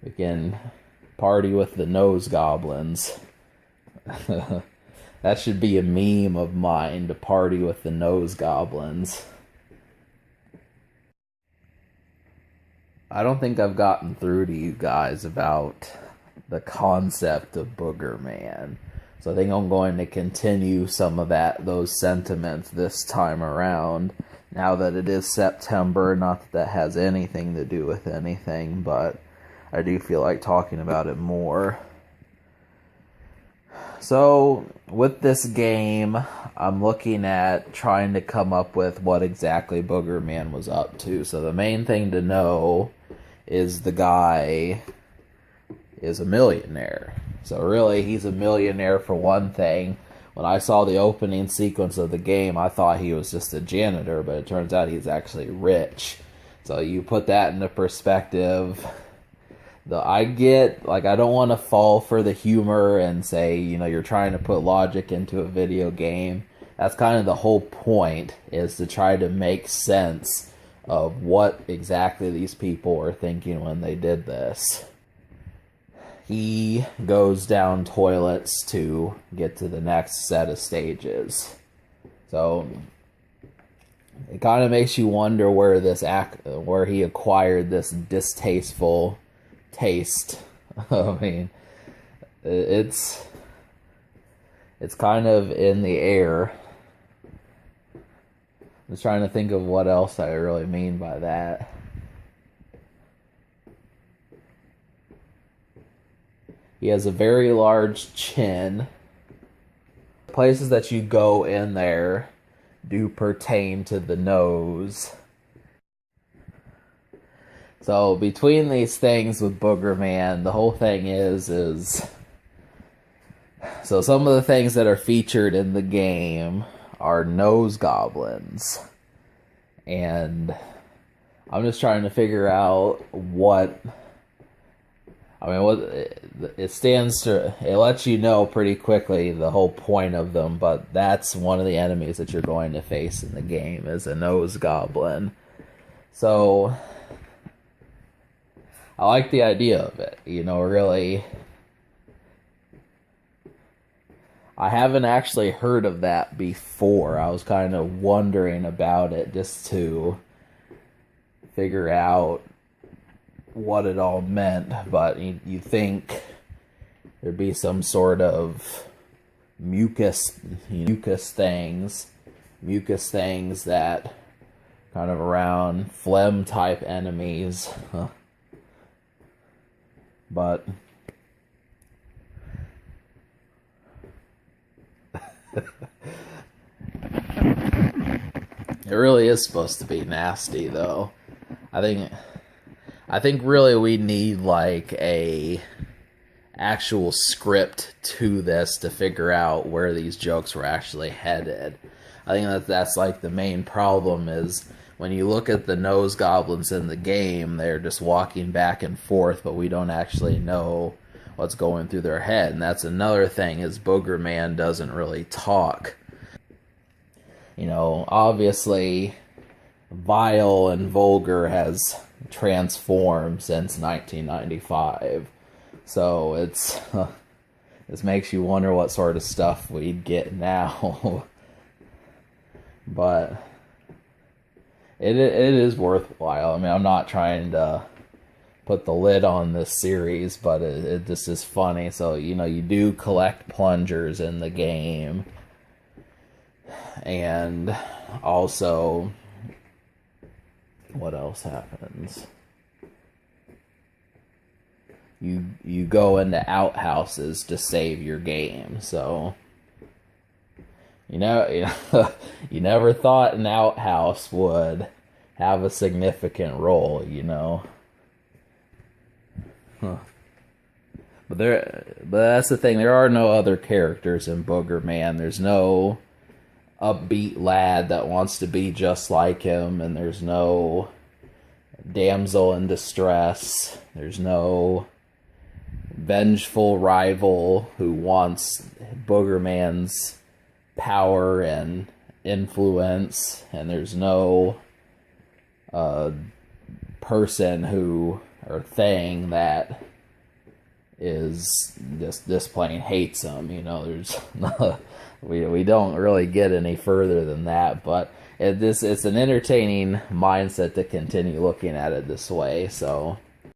We can party with the nose goblins. That should be a meme of mine, to party with the nose goblins. I don't think I've gotten through to you guys about the concept of Boogerman. So I think I'm going to continue some of those sentiments this time around. Now that it is September, not that that has anything to do with anything, but I do feel like talking about it more. So, with this game, I'm looking at trying to come up with what exactly Boogerman was up to. So the main thing to know is the guy is a millionaire. So really, he's a millionaire for one thing. When I saw the opening sequence of the game, I thought he was just a janitor, but it turns out he's actually rich. So you put that into perspective. I don't want to fall for the humor and say, you're trying to put logic into a video game. That's kind of the whole point, is to try to make sense of what exactly these people were thinking when they did this. He goes down toilets to get to the next set of stages. So it kind of makes you wonder where he acquired this distasteful taste. I mean, it's kind of in the air. I'm just trying to think of what else I really mean by that. He has a very large chin. The places that you go in there do pertain to the nose. So between these things with Boogerman, the whole thing is so some of the things that are featured in the game are nose goblins. And I'm just trying to figure out what it stands to. It lets you know pretty quickly the whole point of them, but that's one of the enemies that you're going to face in the game, is a nose goblin. So I like the idea of it, really. I haven't actually heard of that before. I was kind of wondering about it just to figure out what it all meant, but you think there'd be some sort of mucus things that kind of around phlegm type enemies. But it really is supposed to be nasty, though. I think really we need like a actual script to this to figure out where these jokes were actually headed. I think that's like the main problem, is when you look at the nose goblins in the game, they're just walking back and forth, but we don't actually know what's going through their head. And that's another thing, is Boogerman doesn't really talk. Obviously Vile and Vulgar has transformed since 1995. So this makes you wonder what sort of stuff we'd get now. But it is worthwhile. I mean, I'm not trying to put the lid on this series, but it just is funny. So, you do collect plungers in the game. And also, what else happens? You go into outhouses to save your game. So, you never thought an outhouse would have a significant role, Huh. But that's the thing. There are no other characters in Boogerman. There's no upbeat lad that wants to be just like him, and there's no damsel in distress. There's no vengeful rival who wants Boogerman's power and influence, and there's no person or thing that is just plain hates him. You know, there's we don't really get any further than that, but it's an entertaining mindset to continue looking at it this way. So